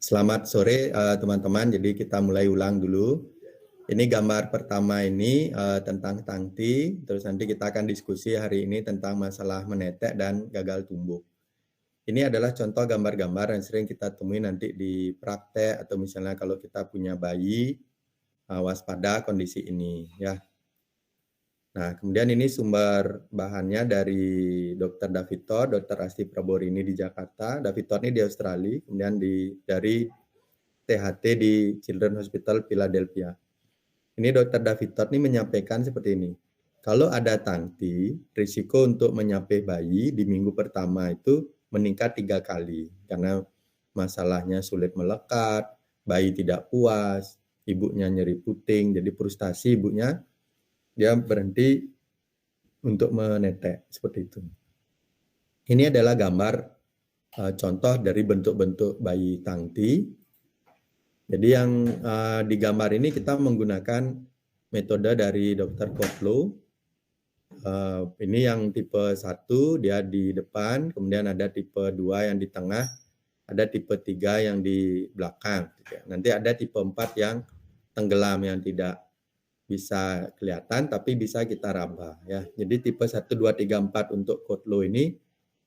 Selamat sore teman-teman. Jadi kita mulai ulang dulu. Ini gambar pertama ini tentang tangti. Terus nanti kita akan diskusi hari ini tentang masalah menetek dan gagal tumbuh. Ini adalah contoh gambar-gambar yang sering kita temui nanti di praktek atau misalnya kalau kita punya bayi, waspada kondisi ini ya. Nah, kemudian ini sumber bahannya dari Dr. David Todd, Dr. Asti Praborini di Jakarta, David Todd ini di Australia, kemudian dari THT di Children's Hospital Philadelphia. Ini Dr. David Todd ini menyampaikan seperti ini. Kalau ada tangti, risiko untuk menyapih bayi di minggu pertama itu meningkat 3 kali. Karena masalahnya sulit melekat, bayi tidak puas, ibunya nyeri puting, jadi frustasi ibunya, dia berhenti untuk menetek, seperti itu. Ini adalah gambar contoh dari bentuk-bentuk bayi tangti. Jadi yang di gambar ini kita menggunakan metode dari Dr. Kotlow. Ini yang tipe 1 dia di depan, kemudian ada tipe 2 yang di tengah, ada tipe 3 yang di belakang. Nanti ada tipe 4 yang tenggelam yang tidak bisa kelihatan tapi bisa kita raba ya. Jadi tipe 1, 2, 3, 4 untuk Kotlow ini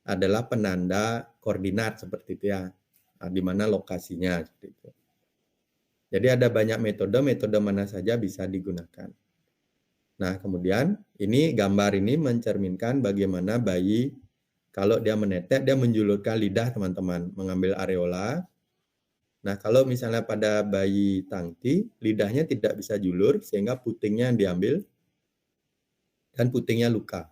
adalah penanda koordinat seperti itu ya. Di mana lokasinya seperti itu. Jadi ada banyak metode mana saja bisa digunakan. Nah, kemudian ini gambar ini mencerminkan bagaimana bayi kalau dia menetek, dia menjulurkan lidah teman-teman, mengambil areola. Nah, kalau misalnya pada bayi tangti, lidahnya tidak bisa julur sehingga putingnya yang diambil dan putingnya luka.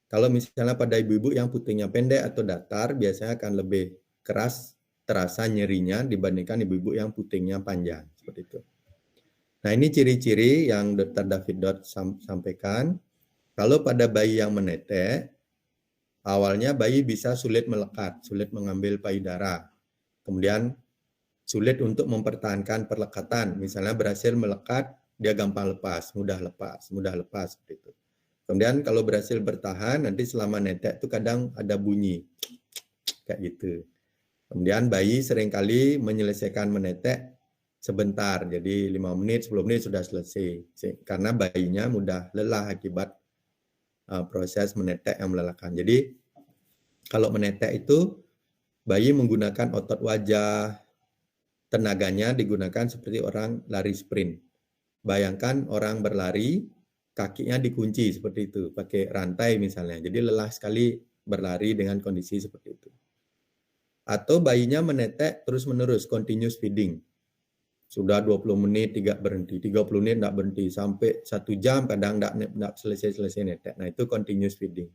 Kalau misalnya pada ibu-ibu yang putingnya pendek atau datar, biasanya akan lebih keras terasa nyerinya dibandingkan ibu-ibu yang putingnya panjang, seperti itu. Nah, ini ciri-ciri yang Dr. David Dodd sampaikan. Kalau pada bayi yang menetek, awalnya bayi bisa sulit melekat, sulit mengambil payudara. Kemudian sulit untuk mempertahankan perlekatan. Misalnya berhasil melekat, dia gampang lepas, mudah lepas seperti itu. Kemudian kalau berhasil bertahan, nanti selama netek itu kadang ada bunyi kayak gitu. Kemudian bayi seringkali menyelesaikan menetek sebentar, jadi 5 menit, 10 menit sudah selesai. Karena bayinya mudah lelah akibat proses menetek yang melelahkan. Jadi kalau menetek itu bayi menggunakan otot wajah, tenaganya digunakan seperti orang lari sprint. Bayangkan orang berlari, kakinya dikunci seperti itu, pakai rantai misalnya. Jadi lelah sekali berlari dengan kondisi seperti itu. Atau bayinya menetek terus-menerus, continuous feeding. Sudah 20 menit tidak berhenti, 30 menit tidak berhenti, sampai 1 jam kadang tidak selesai-selesai netek. Nah, itu continuous feeding.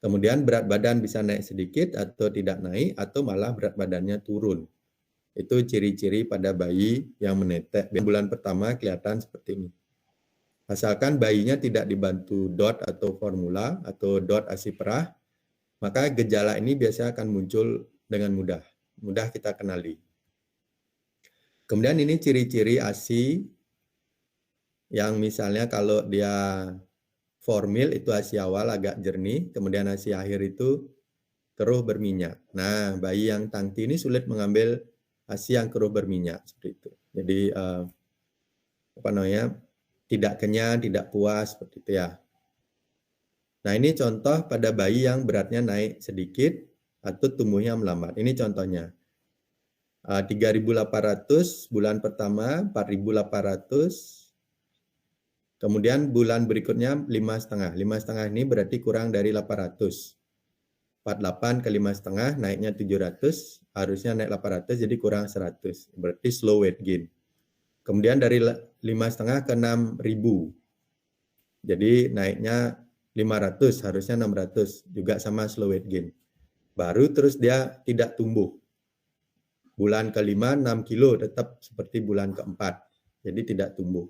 Kemudian berat badan bisa naik sedikit atau tidak naik, atau malah berat badannya turun. Itu ciri-ciri pada bayi yang menetek. Bulan pertama kelihatan seperti ini. Asalkan bayinya tidak dibantu DOT atau formula atau DOT ASI perah, maka gejala ini biasanya akan muncul dengan mudah. Mudah kita kenali. Kemudian ini ciri-ciri ASI yang misalnya kalau dia formil itu ASI awal agak jernih, kemudian ASI akhir itu keruh berminyak. Nah, bayi yang tangti ini sulit mengambil ASI yang keruh berminyak seperti itu. Jadi tidak kenyang, tidak puas seperti itu ya. Nah, ini contoh pada bayi yang beratnya naik sedikit atau tumbuhnya melambat. Ini contohnya. 3.800 bulan pertama, 4.800. Kemudian bulan berikutnya 5,5. 5,5 ini berarti kurang dari 800. 48 ke 5,5 naiknya 700, harusnya naik 800 jadi kurang 100. Berarti slow weight gain. Kemudian dari 5,5 ke 6.000. Jadi naiknya 500, harusnya 600, juga sama slow weight gain. Baru terus dia tidak tumbuh. Bulan ke-5 6 kilo tetap seperti bulan ke-4. Jadi tidak tumbuh.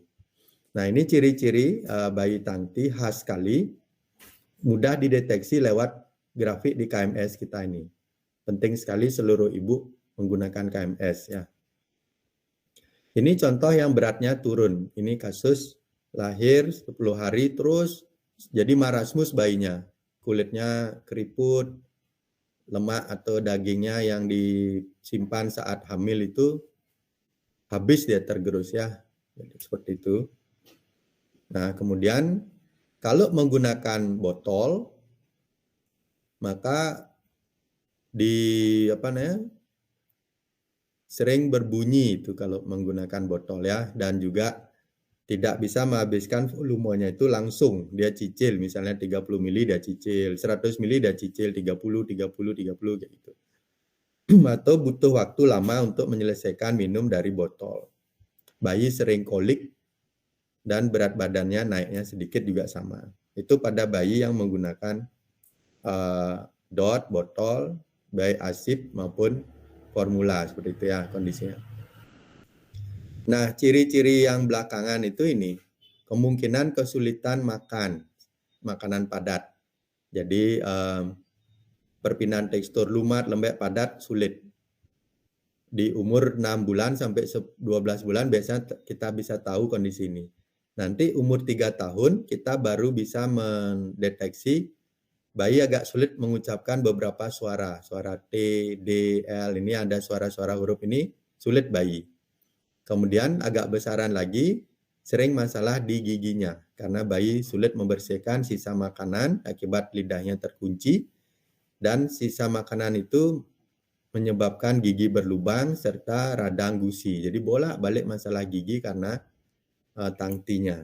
Nah, ini ciri-ciri bayi tangti khas sekali, mudah dideteksi lewat grafik di KMS kita ini. Penting sekali seluruh ibu menggunakan KMS ya. Ini contoh yang beratnya turun. Ini kasus lahir 10 hari terus jadi marasmus bayinya. Kulitnya keriput, lemak atau dagingnya yang disimpan saat hamil itu habis dia tergerus ya. Jadi, seperti itu. Nah, kemudian kalau menggunakan botol, maka sering berbunyi itu kalau menggunakan botol ya, dan juga tidak bisa menghabiskan volumenya itu langsung. Dia cicil, misalnya 30 mili dia cicil, 100 mili dia cicil, 30, 30, 30 kayak gitu. Atau butuh waktu lama untuk menyelesaikan minum dari botol. Bayi sering kolik dan berat badannya naiknya sedikit juga sama. Itu pada bayi yang menggunakan DOT, botol, baik ASIP maupun formula, seperti itu ya kondisinya. Nah, ciri-ciri yang belakangan itu ini, kemungkinan kesulitan makan makanan padat. Jadi perpindahan tekstur lumat, lembek, padat sulit. Di umur 6 bulan sampai 12 bulan biasanya kita bisa tahu kondisi ini. Nanti umur 3 tahun kita baru bisa mendeteksi bayi agak sulit mengucapkan beberapa suara. Suara T, D, L, ini ada suara-suara huruf ini sulit bayi. Kemudian agak besaran lagi, sering masalah di giginya karena bayi sulit membersihkan sisa makanan akibat lidahnya terkunci, dan sisa makanan itu menyebabkan gigi berlubang serta radang gusi. Jadi bolak-balik masalah gigi karena tangtinya.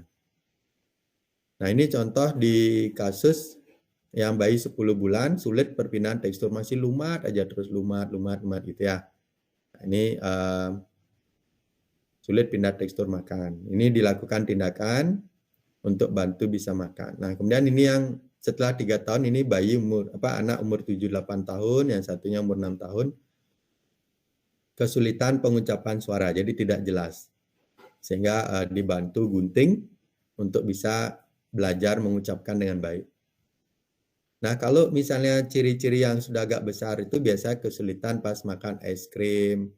Nah, ini contoh di kasus yang bayi 10 bulan sulit perpindahan tekstur, masih lumat aja terus lumat gitu ya. Nah, ini sulit pindah tekstur makan. Ini dilakukan tindakan untuk bantu bisa makan. Nah, kemudian ini yang setelah 3 tahun ini bayi anak umur 7-8 tahun, yang satunya umur 6 tahun. Kesulitan pengucapan suara, jadi tidak jelas. Sehingga dibantu gunting untuk bisa belajar mengucapkan dengan baik. Nah, kalau misalnya ciri-ciri yang sudah agak besar itu biasa kesulitan pas makan es krim.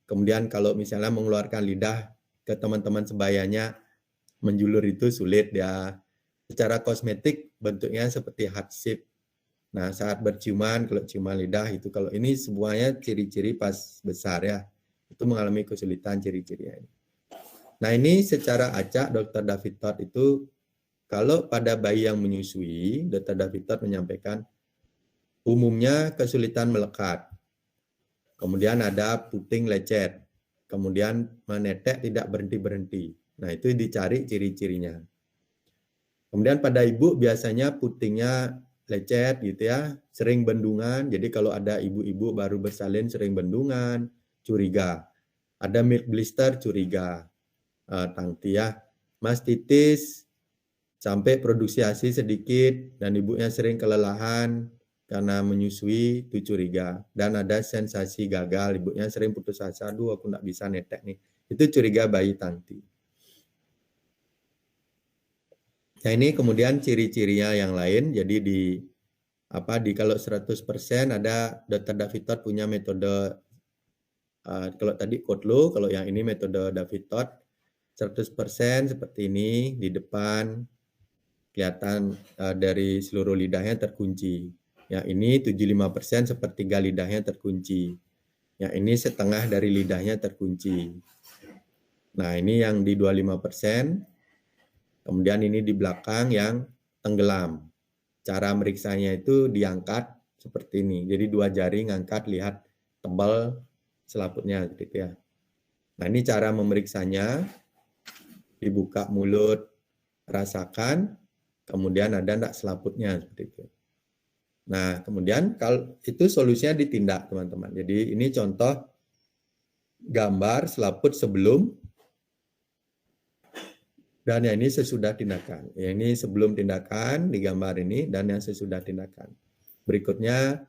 Kemudian kalau misalnya mengeluarkan lidah ke teman-teman sebayanya, menjulur itu sulit ya. Secara kosmetik bentuknya seperti heart shape. Nah, saat berciuman, kalau ciuman lidah itu, kalau ini semuanya ciri-ciri pas besar ya. Itu mengalami kesulitan ciri-cirinya. Nah, ini secara acak Dr. David Todd itu, kalau pada bayi yang menyusui, Dr. David Todd menyampaikan umumnya kesulitan melekat. Kemudian ada puting lecet. Kemudian menetek tidak berhenti-berhenti. Nah, itu dicari ciri-cirinya. Kemudian pada ibu biasanya putingnya lecet gitu ya, sering bendungan. Jadi kalau ada ibu-ibu baru bersalin sering bendungan, curiga. Ada milk blister, curiga. Tangti ya. Mastitis sampai produksi ASI sedikit dan ibunya sering kelelahan karena menyusui, itu curiga. Dan ada sensasi gagal, ibunya sering putus asa, aduh aku nggak bisa netek nih. Itu curiga bayi tangti. Nah, ini kemudian ciri-cirinya yang lain. Jadi di kalau 100% ada Dr. David Todd punya metode, kalau tadi Kotlo, kalau yang ini metode David Todd 100% seperti ini, di depan kelihatan dari seluruh lidahnya terkunci. Yang ini 75% sepertiga lidahnya terkunci. Yang ini setengah dari lidahnya terkunci. Nah, ini yang di 25%. Kemudian ini di belakang yang tenggelam. Cara meriksanya itu diangkat seperti ini. Jadi 2 jari ngangkat, lihat tebal selaputnya gitu ya. Nah, ini cara memeriksanya. Dibuka mulut, rasakan, kemudian ada enggak selaputnya seperti itu. Nah, kemudian kalau itu solusinya ditindak, teman-teman. Jadi ini contoh gambar selaput sebelum dan yang ini sesudah tindakan. Yang ini sebelum tindakan di gambar ini dan yang sesudah tindakan. Berikutnya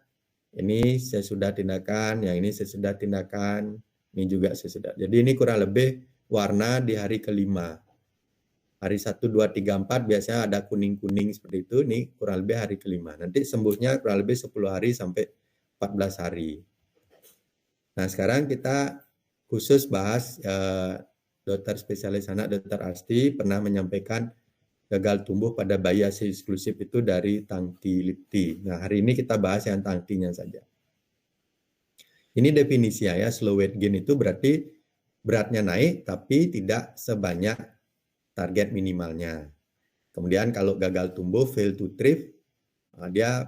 ini sesudah tindakan, yang ini sesudah tindakan, ini juga sesudah. Jadi ini kurang lebih warna di hari kelima. Hari 1, 2, 3, 4 biasanya ada kuning-kuning seperti itu. Ini kurang lebih hari kelima. Nanti sembuhnya kurang lebih 10 hari sampai 14 hari. Nah, sekarang kita khusus bahas dokter spesialis anak, Dr. Asti, pernah menyampaikan gagal tumbuh pada bayi ASI eksklusif itu dari tangti lipti. Nah, hari ini kita bahas yang tangtinya saja. Ini definisinya ya, slow weight gain itu berarti beratnya naik tapi tidak sebanyak target minimalnya. Kemudian kalau gagal tumbuh, fail to thrive, dia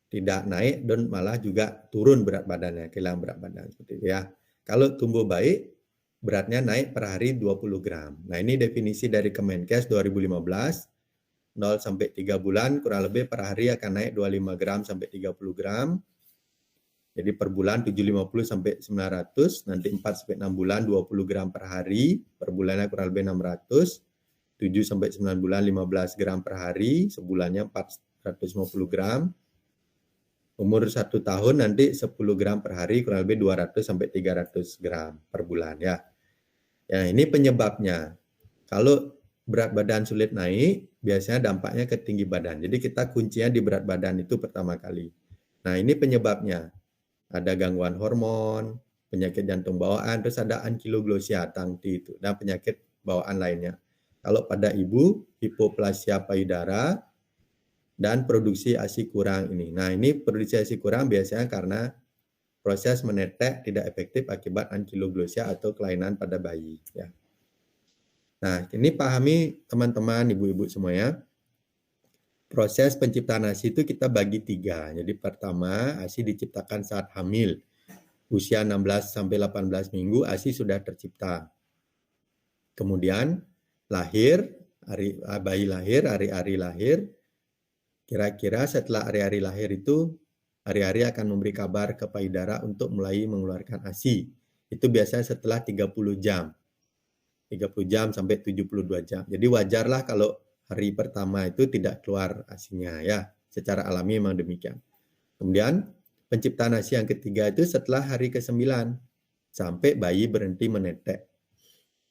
tidak naik dan malah juga turun berat badannya, kehilangan berat badan seperti itu ya. Kalau tumbuh baik, beratnya naik per hari 20 gram. Nah, ini definisi dari Kemenkes 2015. 0 sampai 3 bulan kurang lebih per hari akan naik 25 gram sampai 30 gram. Jadi per bulan 750 sampai 900, nanti 4 sampai 6 bulan 20 gram per hari, per bulannya kurang lebih 600. 7 sampai 9 bulan 15 gram per hari, sebulannya 450 gram. Umur 1 tahun nanti 10 gram per hari, kurang lebih 200 sampai 300 gram per bulan ya. Ya, ini penyebabnya. Kalau berat badan sulit naik, biasanya dampaknya ke tinggi badan. Jadi kita kuncinya di berat badan itu pertama kali. Nah, ini penyebabnya. Ada gangguan hormon, penyakit jantung bawaan, terus ada ankylosing tangti itu, dan penyakit bawaan lainnya. Kalau pada ibu, hipoplasia payudara, dan produksi ASI kurang ini. Nah, ini produksi ASI kurang biasanya karena proses menetek tidak efektif akibat ankylosing atau kelainan pada bayi. Ya. Nah, ini pahami teman-teman, ibu-ibu semuanya. Proses penciptaan ASI itu kita bagi 3. Jadi pertama, ASI diciptakan saat hamil. Usia 16 sampai 18 minggu ASI sudah tercipta. Kemudian lahir, bayi lahir, hari-hari lahir. Kira-kira setelah hari-hari lahir itu, hari-hari akan memberi kabar ke payudara untuk mulai mengeluarkan ASI. Itu biasanya setelah 30 jam. 30 jam sampai 72 jam. Jadi wajarlah kalau hari pertama itu tidak keluar ASI-nya ya. Secara alami memang demikian. Kemudian penciptaan ASI yang ketiga itu setelah hari ke-9 sampai bayi berhenti menetek.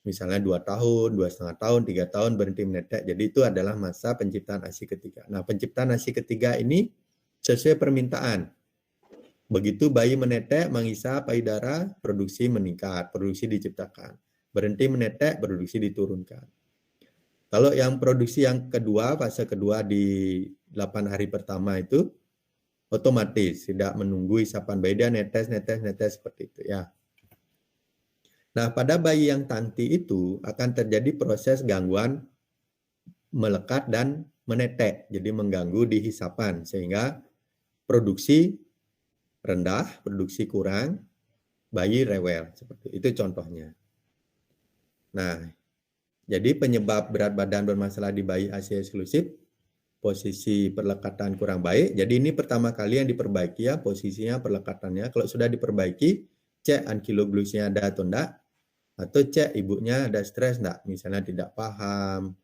Misalnya 2 tahun, 2,5 tahun, 3 tahun berhenti menetek. Jadi itu adalah masa penciptaan ASI ketiga. Nah, penciptaan ASI ketiga ini sesuai permintaan. Begitu bayi menetek, mengisap payudara, produksi meningkat, produksi diciptakan. Berhenti menetek, produksi diturunkan. Kalau yang produksi yang kedua, fase kedua di 8 hari pertama itu, otomatis tidak menunggu isapan bayi, dia netes seperti itu ya. Nah, pada bayi yang tangti itu akan terjadi proses gangguan melekat dan menetek, jadi mengganggu di hisapan sehingga produksi rendah, produksi kurang, bayi rewel seperti itu contohnya. Nah, jadi penyebab berat badan bermasalah di bayi ASI eksklusif, posisi perlekatan kurang baik. Jadi ini pertama kali yang diperbaiki ya, posisinya, perlekatannya. Kalau sudah diperbaiki, cek ankylosing ada atau enggak, atau cek ibunya ada stres enggak, misalnya tidak paham,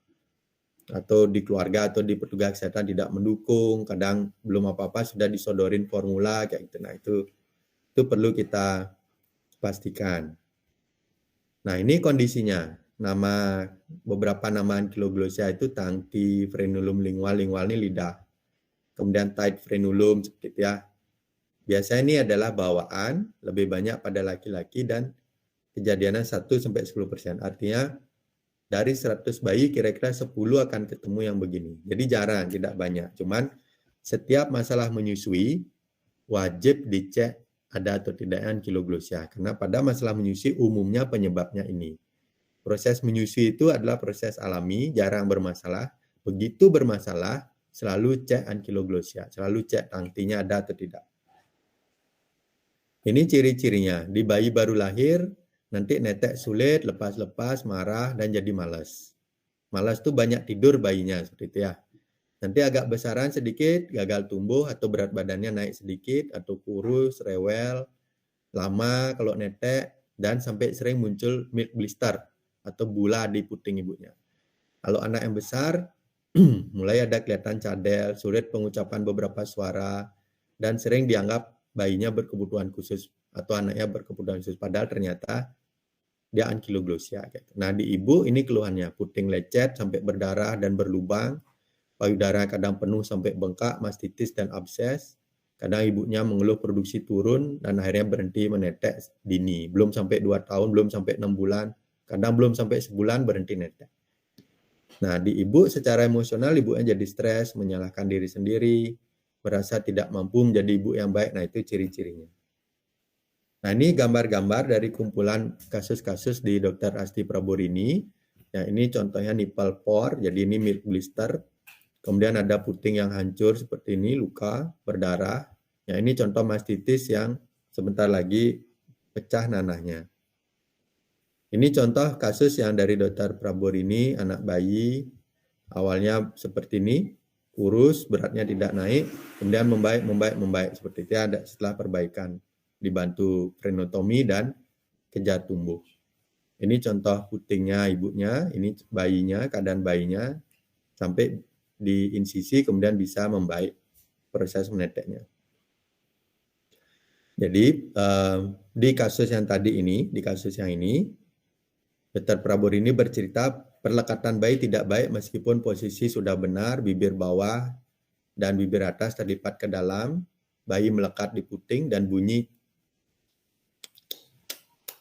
atau di keluarga atau di petugas kesehatan tidak mendukung, kadang belum apa-apa sudah disodorin formula kayak gitu. Nah, itu perlu kita pastikan. Nah, ini kondisinya. Beberapa nama ankylosing itu tangti, frenulum lingual ini lidah. Kemudian tight frenulum seperti itu ya. Biasanya ini adalah bawaan, lebih banyak pada laki-laki dan kejadiannya 1-10%. Artinya dari 100 bayi kira-kira 10 akan ketemu yang begini. Jadi jarang, tidak banyak. Cuman setiap masalah menyusui wajib dicek ada atau tidak ankylosing. Karena pada masalah menyusui umumnya penyebabnya ini. Proses menyusui itu adalah proses alami, jarang bermasalah. Begitu bermasalah, selalu cek ankylosing, selalu cek tangtinya ada atau tidak. Ini ciri-cirinya. Di bayi baru lahir, nanti netek sulit, lepas-lepas, marah, dan jadi malas. Malas itu banyak tidur bayinya, seperti itu ya. Nanti agak besaran sedikit, gagal tumbuh, atau berat badannya naik sedikit, atau kurus, rewel, lama kalau netek, dan sampai sering muncul milk blister, atau bula di puting ibunya. Kalau anak yang besar, mulai ada kelihatan cadel, sulit pengucapan beberapa suara, dan sering dianggap bayinya berkebutuhan khusus atau anaknya berkebutuhan khusus, padahal ternyata dia ankylosing. Nah, di ibu ini keluhannya puting lecet sampai berdarah dan berlubang, payudara kadang penuh sampai bengkak, mastitis dan abses. Kadang ibunya mengeluh produksi turun dan akhirnya berhenti menetek dini, belum sampai 2 tahun, belum sampai 6 bulan, kadang belum sampai sebulan berhenti netek. Nah, di ibu secara emosional ibunya jadi stres, menyalahkan diri sendiri, merasa tidak mampu menjadi ibu yang baik. Nah, itu ciri-cirinya. Nah, ini gambar-gambar dari kumpulan kasus-kasus di Dr. Asti Praborini. Ya, ini contohnya nipple pore, jadi ini milk blister. Kemudian ada puting yang hancur seperti ini, luka, berdarah. Ya, ini contoh mastitis yang sebentar lagi pecah nanahnya. Ini contoh kasus yang dari Dr. Praborini, anak bayi, awalnya seperti ini, kurus, beratnya tidak naik, kemudian membaik seperti itu. Ada setelah perbaikan, dibantu frenotomi dan kejar tumbuh. Ini contoh putingnya ibunya, ini bayinya, keadaan bayinya, sampai di insisi kemudian bisa membaik proses meneteknya. Jadi di kasus yang tadi ini, di kasus yang ini, Dr. Praborini bercerita perlekatan bayi tidak baik meskipun posisi sudah benar, bibir bawah dan bibir atas terlipat ke dalam, bayi melekat di puting dan bunyi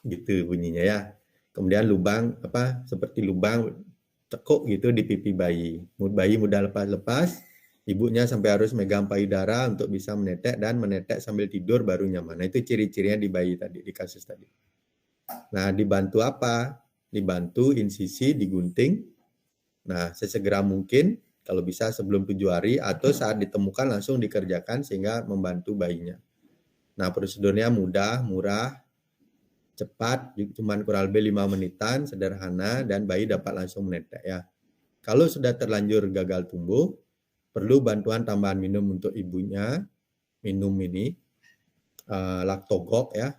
gitu bunyinya ya. Kemudian lubang seperti lubang tekuk gitu di pipi bayi. Bayi mudah lepas-lepas, ibunya sampai harus megang payudara untuk bisa menetek dan menetek sambil tidur baru nyaman. Nah, itu ciri-cirinya di bayi tadi, di kasus tadi. Nah, dibantu apa? Dibantu insisi, digunting. Nah, sesegera mungkin, kalau bisa sebelum 7 hari atau saat ditemukan langsung dikerjakan sehingga membantu bayinya. Nah, prosedurnya mudah, murah, cepat, cuma kurang lebih 5 menitan, sederhana, dan bayi dapat langsung menetek ya. Kalau sudah terlanjur gagal tumbuh, perlu bantuan tambahan minum untuk ibunya, minum ini, Lactogok ya.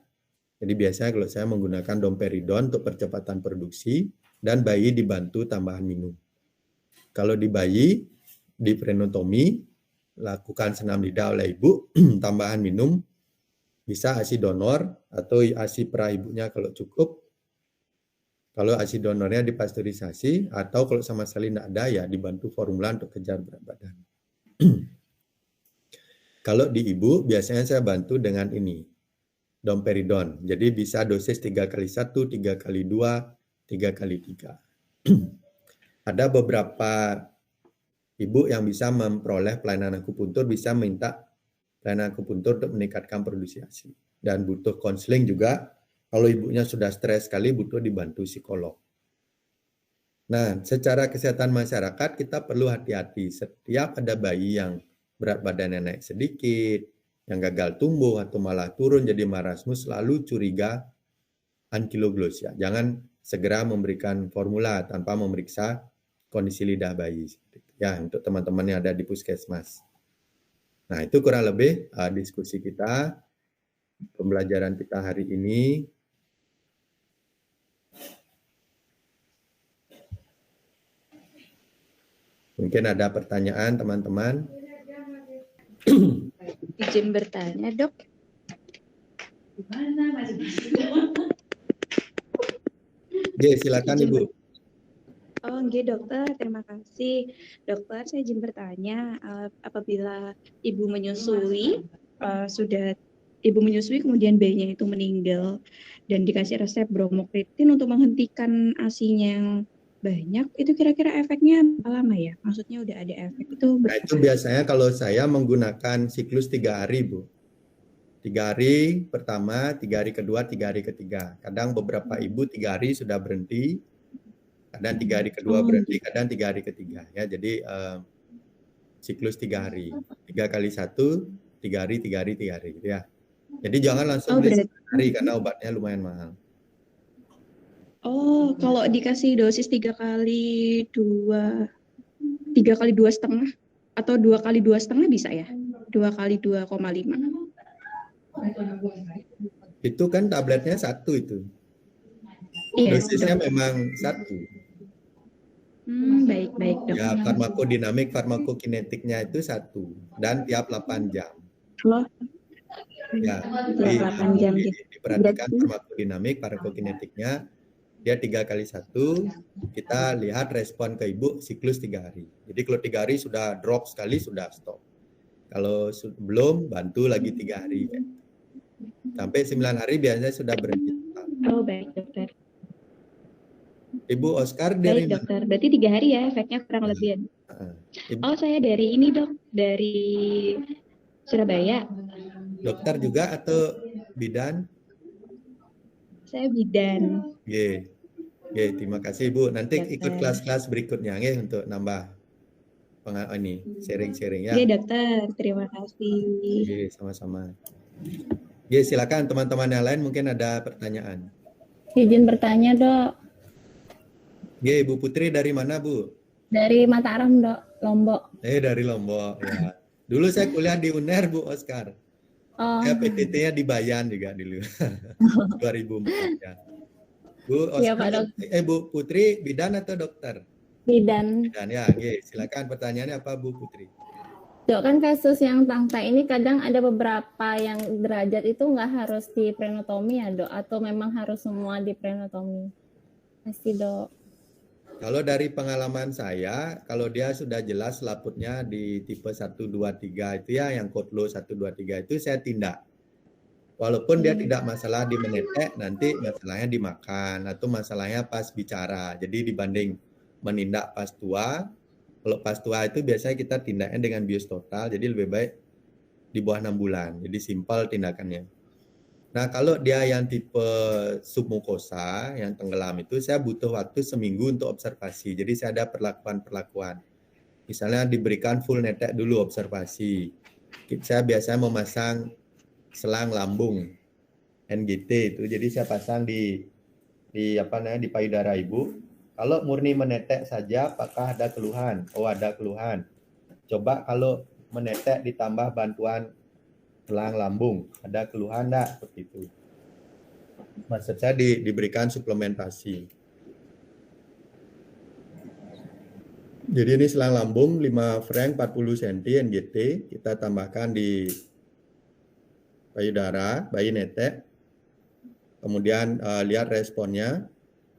Jadi biasanya kalau saya menggunakan domperidon untuk percepatan produksi dan bayi dibantu tambahan minum. Kalau di bayi, di frenotomi, lakukan senam lidah oleh ibu, tambahan minum, bisa ASI donor atau ASI pra ibunya kalau cukup. Kalau ASI donornya dipasteurisasi atau kalau sama sekali tidak ada ya dibantu formula untuk kejar berat badan. Kalau di ibu biasanya saya bantu dengan ini. Domperidon. Jadi bisa dosis 3x1, 3x2, 3x3. Ada beberapa ibu yang bisa memperoleh pelayanan akupuntur, bisa minta pelayanan akupuntur untuk meningkatkan produksi ASI. Dan butuh konseling juga. Kalau ibunya sudah stres sekali, butuh dibantu psikolog. Nah, secara kesehatan masyarakat kita perlu hati-hati. Setiap ada bayi yang berat badannya naik sedikit, yang gagal tumbuh atau malah turun jadi marasmus, selalu curiga ankylosing. Jangan segera memberikan formula tanpa memeriksa kondisi lidah bayi. Ya, untuk teman-teman yang ada di puskesmas. Nah, itu kurang lebih diskusi kita, pembelajaran kita hari ini. Mungkin ada pertanyaan teman-teman. Izin bertanya, Dok. Oke, silakan Ibu. Oh, enggak dokter, terima kasih. Dokter, saya izin bertanya, apabila ibu menyusui, kemudian bayinya itu meninggal dan dikasih resep bromokriptin untuk menghentikan ASI-nya yang banyak, itu kira-kira efeknya berapa lama ya? Maksudnya udah ada efek itu berapa? Nah, itu biasanya kalau saya menggunakan siklus 3 hari, Bu. 3 hari pertama, 3 hari kedua, 3 hari ketiga. Kadang beberapa ibu 3 hari sudah berhenti, kadang 3 hari kedua berhenti, kadang 3 hari ketiga. Ya, jadi siklus 3 hari. 3x1, 3 hari, 3 hari, 3 hari. Gitu ya. Jadi jangan langsung beli 1 hari karena obatnya lumayan mahal. Oh, kalau dikasih dosis 3x2, 3x2,5 atau 2x2,5 bisa ya? 2x2,5. Itu kan tabletnya 1 itu. Iya, dosisnya memang 1. Baik, Dok. Ya, farmakodinamik, farmakokinetiknya itu 1 dan tiap 8 jam. Loh. Ya, tiap 8 jam gitu. Diperhatikan farmakodinamik, farmakokinetiknya. Dia 3x1, kita lihat respon ke ibu siklus 3 hari. Jadi kalau 3 hari sudah drop sekali, sudah stop. Kalau belum, bantu lagi 3 hari. Sampai 9 hari biasanya sudah berhenti. Oh, baik dokter. Ibu Oscar dari baik dokter, berarti 3 hari ya efeknya kurang lebih. Ibu. Oh, saya dari ini dok, dari Surabaya. Dokter juga atau bidan? Saya bidan. Oke, terima kasih Bu. Nanti Dokter. ikut kelas-kelas berikutnya ya untuk nambah ini sharing-sharing ya. Iya dokter, terima kasih. Oke, sama-sama. Oke, silakan teman-teman yang lain mungkin ada pertanyaan. Izin bertanya, Dok. Oke, Bu Putri dari mana Bu? Dari Mataram, Dok, Lombok. Dari Lombok ya. Dulu saya kuliah di UNER Bu Oscar. Saya PTT-nya di Bayan juga dulu. 2004 ya. Bu Oscar, Iya, Pak Dok. Bu Putri bidan atau dokter? Bidan. Bidan ya, silakan pertanyaannya apa Bu Putri? Dok, kan kasus yang tangta ini kadang ada beberapa yang derajat itu nggak harus di prenotomi ya, Dok? Atau memang harus semua di prenotomi? Pasti, Dok. Kalau dari pengalaman saya, kalau dia sudah jelas laputnya di tipe 1, 2, 3 itu ya, yang code low 1, 2, 3 itu saya tindak. Walaupun dia tidak masalah di menetek, nanti masalahnya dimakan atau masalahnya pas bicara. Jadi dibanding menindak pas tua, kalau pas tua itu biasanya kita tindaknya dengan bius total, jadi lebih baik di bawah 6 bulan. Jadi simpel tindakannya. Nah, kalau dia yang tipe submukosa, yang tenggelam itu, saya butuh waktu seminggu untuk observasi. Jadi saya ada perlakuan-perlakuan. Misalnya diberikan full netek dulu observasi. Saya biasanya memasang selang lambung NGT itu. Jadi saya pasang di payudara ibu. Kalau murni menetek saja, apakah ada keluhan? Oh, ada keluhan. Coba kalau menetek ditambah bantuan selang lambung, ada keluhan enggak? Seperti itu. Maksud saya diberikan suplementasi. Jadi ini selang lambung 5 frank 40 cm NGT, kita tambahkan di payudara, bayi netek. Kemudian lihat responnya.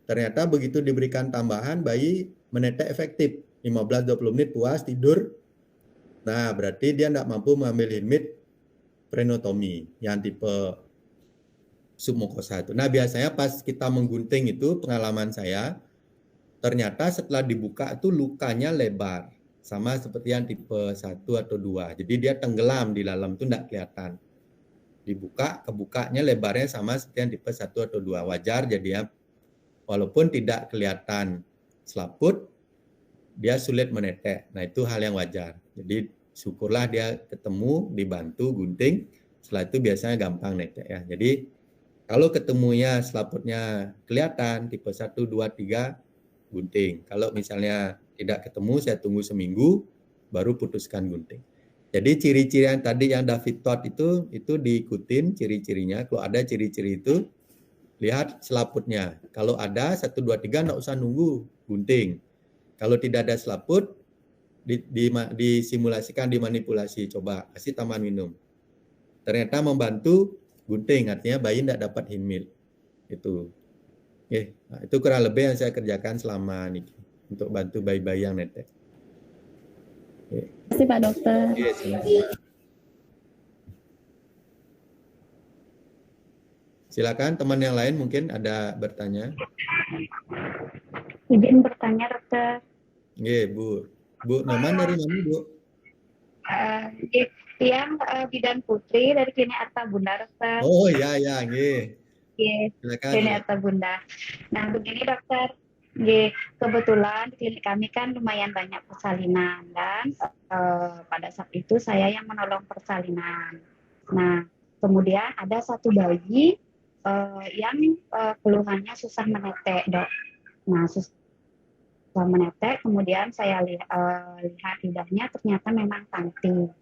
Ternyata begitu diberikan tambahan, bayi menetek efektif. 15-20 menit puas, tidur. Nah, berarti dia tidak mampu mengambil hemit prenotomi yang tipe submukosa itu. Nah, biasanya pas kita menggunting itu, pengalaman saya, ternyata setelah dibuka itu lukanya lebar. Sama seperti yang tipe 1 atau 2. Jadi dia tenggelam di dalam itu tidak kelihatan. Dibuka, kebukanya lebarnya sama seperti yang tipe 1 atau 2. Wajar jadi ya, walaupun tidak kelihatan selaput, dia sulit menetek. Nah, itu hal yang wajar. Jadi syukurlah dia ketemu, dibantu gunting. Setelah itu biasanya gampang netek ya. Jadi kalau ketemunya selaputnya kelihatan tipe 1, 2, 3 gunting. Kalau misalnya tidak ketemu, saya tunggu seminggu baru putuskan gunting. Jadi ciri-ciri yang tadi yang David Todd itu diikutin ciri-cirinya. Kalau ada ciri-ciri itu, lihat selaputnya. Kalau ada 1, 2, 3 enggak usah nunggu gunting. Kalau tidak ada selaput, disimulasikan, dimanipulasi. Coba kasih tambahan minum. Ternyata membantu gunting, artinya bayi tidak dapat hemil. Itu. Nah, itu kurang lebih yang saya kerjakan selama ini untuk bantu bayi-bayi yang netek. Terima kasih Pak Dokter. Silakan teman yang lain mungkin ada bertanya. Izin bertanya dokter. Bu. Bu, Noman dari mana Bu? Yang Bidan Putri dari Klinik Arta Bunda dokter. Oh iya, nggih. Silakan. Klinik Arta Bunda. Nah begini dokter. Kebetulan di klinik kami kan lumayan banyak persalinan dan pada saat itu saya yang menolong persalinan. Nah kemudian ada satu bayi yang keluhannya susah menetek dok. Nah susah menetek, kemudian saya lihat lidahnya ternyata memang tangting.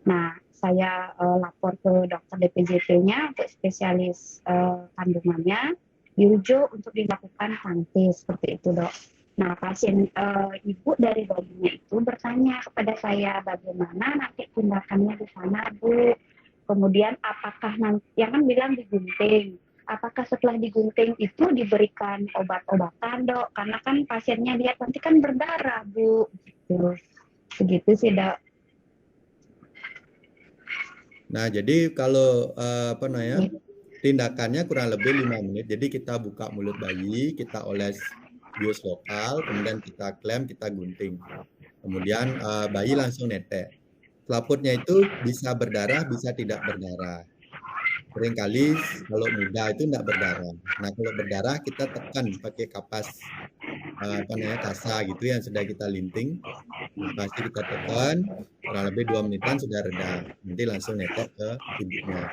Nah saya lapor ke dokter DPJP-nya untuk spesialis kandungannya. Dirujuk untuk dilakukan tangtis seperti itu dok. Nah pasien ibu dari bayinya itu bertanya kepada saya bagaimana nanti tindakannya di sana bu. Kemudian apakah nanti yang kan bilang digunting. Apakah setelah digunting itu diberikan obat-obatan dok? Karena kan pasiennya lihat nanti kan berdarah bu. Gitu. Begitu sih dok. Nah jadi kalau tindakannya kurang lebih 5 menit. Jadi kita buka mulut bayi, kita oles bius lokal, kemudian kita klem, kita gunting. Kemudian bayi langsung netek. selaputnya itu bisa berdarah, bisa tidak berdarah. Seringkali kalau muda itu tidak berdarah. Nah, kalau berdarah kita tekan pakai kapas kasa gitu yang sudah kita linting. Pasti kita tekan, kurang lebih 2 menitan sudah reda. Nanti langsung netek ke ibunya.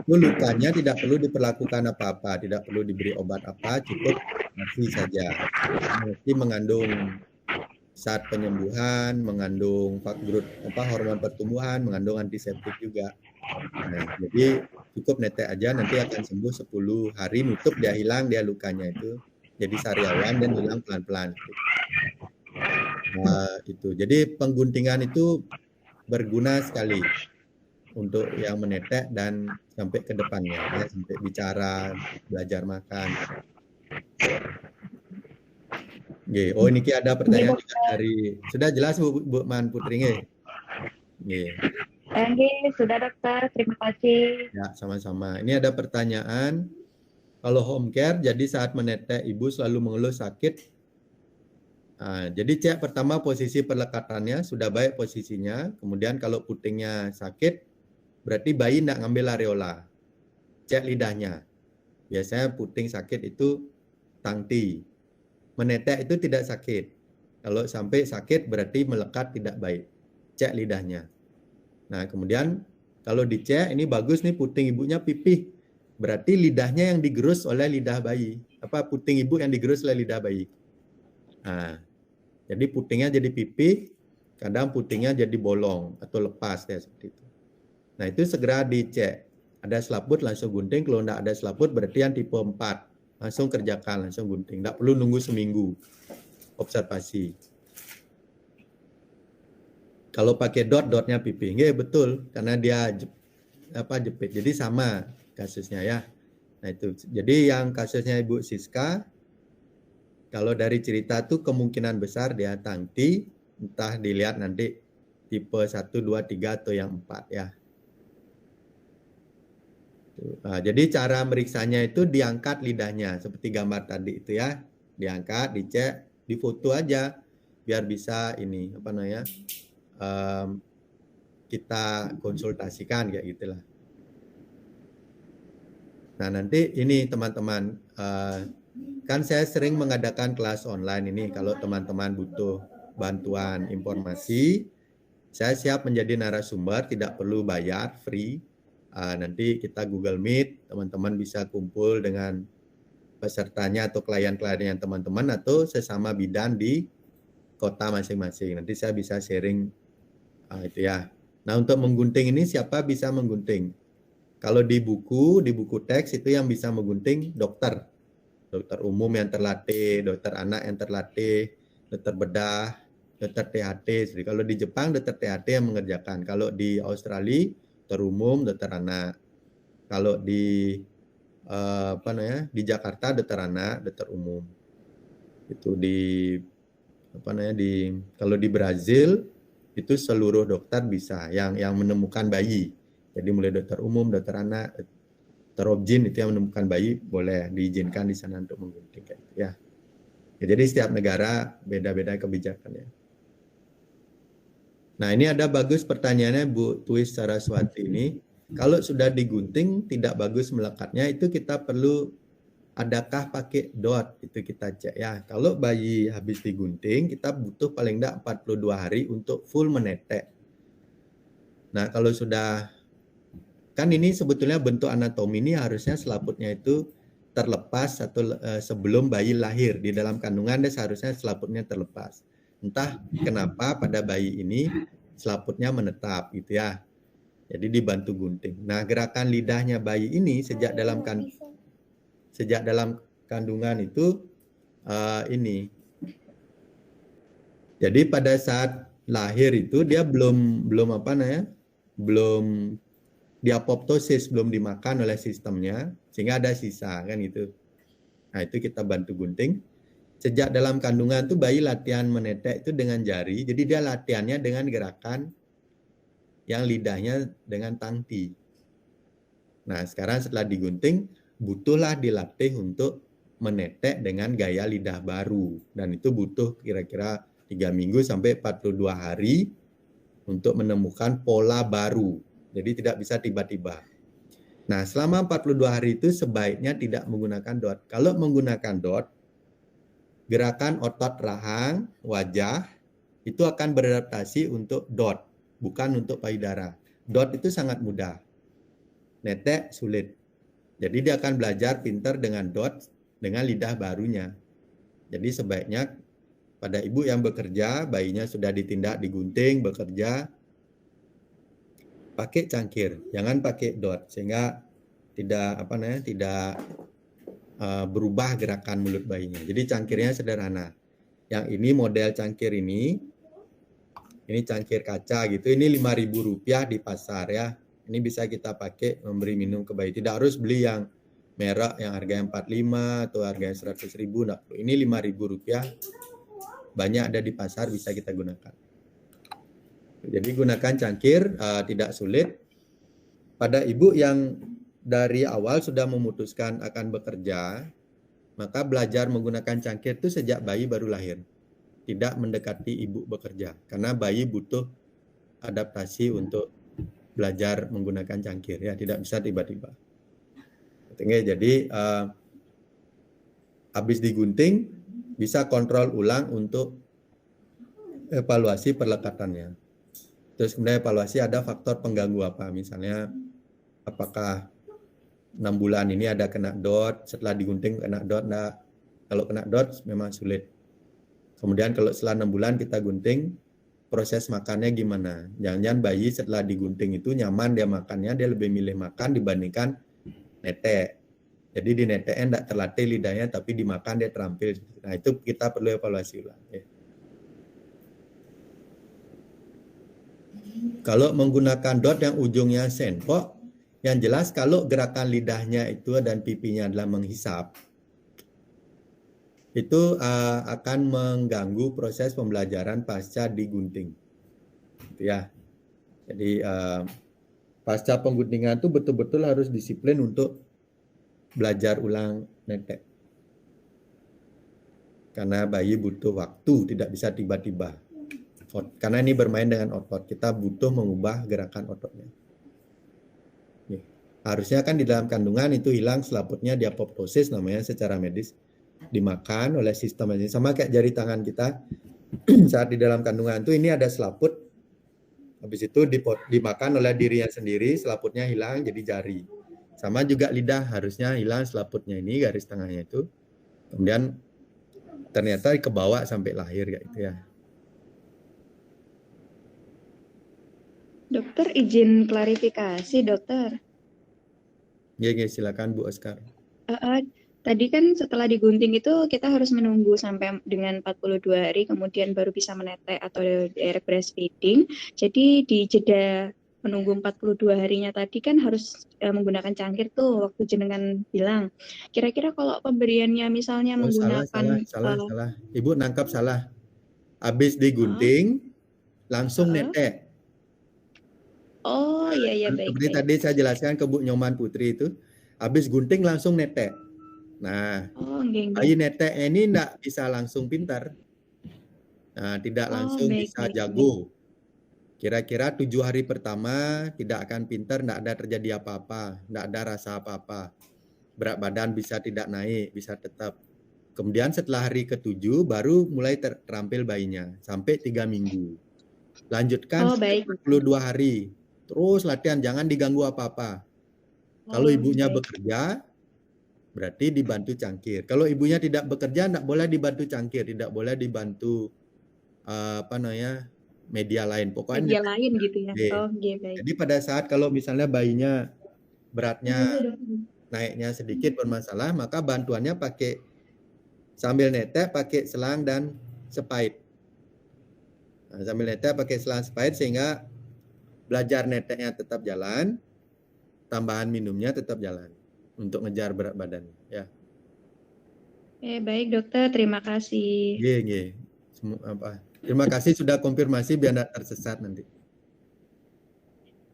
Itu lukanya tidak perlu diperlakukan apa-apa, tidak perlu diberi obat apa, cukup ARV saja. Mesti mengandung zat penyembuhan, mengandung hormon pertumbuhan, mengandung antiseptik juga. Nah, jadi cukup netek aja, nanti akan sembuh 10 hari, nutup dia hilang, dia lukanya itu jadi sariawan dan hilang pelan-pelan. Itu. Jadi pengguntingan itu berguna sekali untuk yang menetek dan sampai ke depannya, ya, sampai bicara, belajar makan. Nggih. Oh, ini ada pertanyaan juga dari, sudah jelas Bu Man Putri nggih? Nggih. Nggih, sudah dokter, terima kasih. Ya, sama-sama. Ini ada pertanyaan, kalau home care, jadi saat menetek ibu selalu mengeluh sakit. Jadi cek pertama posisi perlekatannya, sudah baik posisinya. Kemudian kalau putingnya sakit, berarti bayi tidak ngambil areola. Cek lidahnya. Biasanya puting sakit itu tangti. Menetek itu tidak sakit. Kalau sampai sakit berarti melekat tidak baik. Cek lidahnya. Nah, kemudian kalau dicek, ini bagus nih puting ibunya pipih. Berarti lidahnya yang digerus oleh lidah bayi. Puting ibu yang digerus oleh lidah bayi. Nah, jadi putingnya jadi pipih, kadang putingnya jadi bolong atau lepas ya seperti itu. Nah, itu segera dicek. Ada selaput langsung gunting, kalau tidak ada selaput berarti yang tipe 4. Langsung kerjakan, langsung gunting. Tidak perlu nunggu seminggu observasi. Kalau pakai dotnya pipih, nggih betul karena dia jepit. Jadi sama kasusnya ya. Nah, itu. Jadi yang kasusnya Ibu Siska, kalau dari cerita tuh kemungkinan besar dia tangti, entah dilihat nanti tipe 1, 2, 3 atau yang 4 ya. Nah, jadi cara meriksanya itu diangkat lidahnya seperti gambar tadi itu ya. Diangkat, dicek, difoto aja biar bisa ini kita konsultasikan kayak gitulah. Nah, nanti ini teman-teman, kan saya sering mengadakan kelas online ini. Kalau teman-teman butuh bantuan informasi, saya siap menjadi narasumber, tidak perlu bayar, free. Nanti kita Google Meet, teman-teman bisa kumpul dengan pesertanya atau klien-kliennya teman-teman atau sesama bidan di kota masing-masing. Nanti saya bisa sharing itu ya. Nah, untuk menggunting ini siapa bisa menggunting? Kalau di buku teks itu yang bisa menggunting dokter umum yang terlatih, dokter anak yang terlatih, dokter bedah, dokter THT. Jadi kalau di Jepang dokter THT yang mengerjakan. Kalau di Australia dokter umum, dokter anak. Kalau di di Jakarta dokter anak, dokter umum. Itu kalau di Brazil itu seluruh dokter bisa yang menemukan bayi. Jadi mulai dokter umum, dokter anak, dokter obgyn itu yang menemukan bayi boleh diizinkan di sana untuk menggunting ya. Jadi setiap negara beda-beda kebijakannya. Nah, ini ada bagus pertanyaannya Bu Tuis Saraswati ini. Kalau sudah digunting tidak bagus melekatnya, itu kita perlu adakah pakai dot, itu kita cek ya. Kalau bayi habis digunting, kita butuh paling tidak 42 hari untuk full menetek. Nah, kalau sudah, kan ini sebetulnya bentuk anatomi ini harusnya selaputnya itu terlepas atau sebelum bayi lahir. Di dalam kandungan dia seharusnya selaputnya terlepas. Entah kenapa pada bayi ini selaputnya menetap gitu ya. Jadi dibantu gunting. Nah, gerakan lidahnya bayi ini sejak dalam kandungan itu ini. Jadi pada saat lahir itu dia belum diapoptosis, belum dimakan oleh sistemnya sehingga ada sisa kan gitu. Nah, itu kita bantu gunting. Sejak dalam kandungan tuh bayi latihan menetek itu dengan jari. Jadi dia latihannya dengan gerakan yang lidahnya dengan tangti. Nah, sekarang setelah digunting, butuhlah dilatih untuk menetek dengan gaya lidah baru. Dan itu butuh kira-kira 3 minggu sampai 42 hari untuk menemukan pola baru. Jadi tidak bisa tiba-tiba. Nah, selama 42 hari itu sebaiknya tidak menggunakan DOT. Kalau menggunakan DOT, gerakan otot rahang, wajah, itu akan beradaptasi untuk DOT, bukan untuk payudara. DOT itu sangat mudah. Netek sulit. Jadi dia akan belajar pintar dengan DOT, dengan lidah barunya. Jadi sebaiknya pada ibu yang bekerja, bayinya sudah ditindak, digunting, bekerja, pakai cangkir, jangan pakai DOT, sehingga tidak berubah gerakan mulut bayinya. Jadi cangkirnya sederhana. Yang ini model cangkir ini cangkir kaca gitu. Ini Rp5.000 di pasar ya. Ini bisa kita pakai memberi minum ke bayi. Tidak harus beli yang merek yang harganya 45 atau harganya 100.000. Enggak perlu. Ini Rp5.000. Banyak ada di pasar, bisa kita gunakan. Jadi gunakan cangkir, tidak sulit. Pada ibu yang dari awal sudah memutuskan akan bekerja, maka belajar menggunakan cangkir itu sejak bayi baru lahir. Tidak mendekati ibu bekerja, karena bayi butuh adaptasi untuk belajar menggunakan cangkir, ya, tidak bisa tiba-tiba. Jadi habis digunting bisa kontrol ulang untuk evaluasi perlekatannya. Terus kemudian evaluasi ada faktor pengganggu apa, misalnya apakah 6 bulan ini ada kena DOT, setelah digunting kena DOT enggak. Kalau kena DOT memang sulit. Kemudian kalau setelah 6 bulan kita gunting, proses makannya gimana? Jangan-jangan bayi setelah digunting itu nyaman dia makannya, dia lebih milih makan dibandingkan netek. Jadi di neteknya enggak terlatih lidahnya, tapi dimakan dia terampil. Nah itu kita perlu evaluasi ulang. Ya. Kalau menggunakan DOT yang ujungnya sendok, yang jelas kalau gerakan lidahnya itu dan pipinya adalah menghisap, itu akan mengganggu proses pembelajaran pasca digunting. Ya. Jadi pasca pengguntingan itu betul-betul harus disiplin untuk belajar ulang netek. Karena bayi butuh waktu, tidak bisa tiba-tiba. Karena ini bermain dengan otot, kita butuh mengubah gerakan ototnya. Harusnya kan di dalam kandungan itu hilang selaputnya, di apoptosis namanya secara medis, dimakan oleh sistem ini. Sama kayak jari tangan kita saat di dalam kandungan itu ini ada selaput, habis itu dimakan oleh dirinya sendiri, selaputnya hilang jadi jari. Sama juga lidah, harusnya hilang selaputnya ini, garis tengahnya itu, kemudian ternyata kebawa sampai lahir kayak gitu ya. Dokter, izin klarifikasi, dokter. Ya, silakan Bu Oscar. Tadi kan setelah digunting itu kita harus menunggu sampai dengan 42 hari, kemudian baru bisa menetek atau direct breastfeeding. Jadi di jeda menunggu 42 harinya tadi kan harus menggunakan cangkir tuh, waktu jenengan bilang. Kira-kira kalau pemberiannya misalnya menggunakan... Salah. Ibu nangkap salah. Habis digunting, langsung netek. Oh iya baik. Seperti tadi saya jelaskan ke Bu Nyoman Putri itu, habis gunting langsung netek. Nah, bayi netek ini enggak bisa langsung pintar. Nah, tidak langsung bisa jago. Kira-kira 7 hari pertama tidak akan pintar, enggak ada terjadi apa-apa, enggak ada rasa apa-apa. Berat badan bisa tidak naik, bisa tetap. Kemudian setelah hari ke-7 baru mulai terampil bayinya sampai 3 minggu. Lanjutkan 42 hari. Terus latihan, jangan diganggu apa-apa. Kalau ibunya bekerja, berarti dibantu cangkir. Kalau ibunya tidak bekerja, tidak boleh dibantu cangkir, tidak boleh dibantu media lain. Pokoknya media lain gitu ya. Baik. Jadi pada saat kalau misalnya bayinya beratnya naiknya sedikit bermasalah, maka bantuannya pakai sambil netek pakai selang dan sepait. Nah, sambil netek pakai selang sepait sehingga belajar neteknya tetap jalan, tambahan minumnya tetap jalan untuk ngejar berat badan. Ya. Baik dokter, terima kasih. Terima kasih sudah konfirmasi biar tidak tersesat nanti.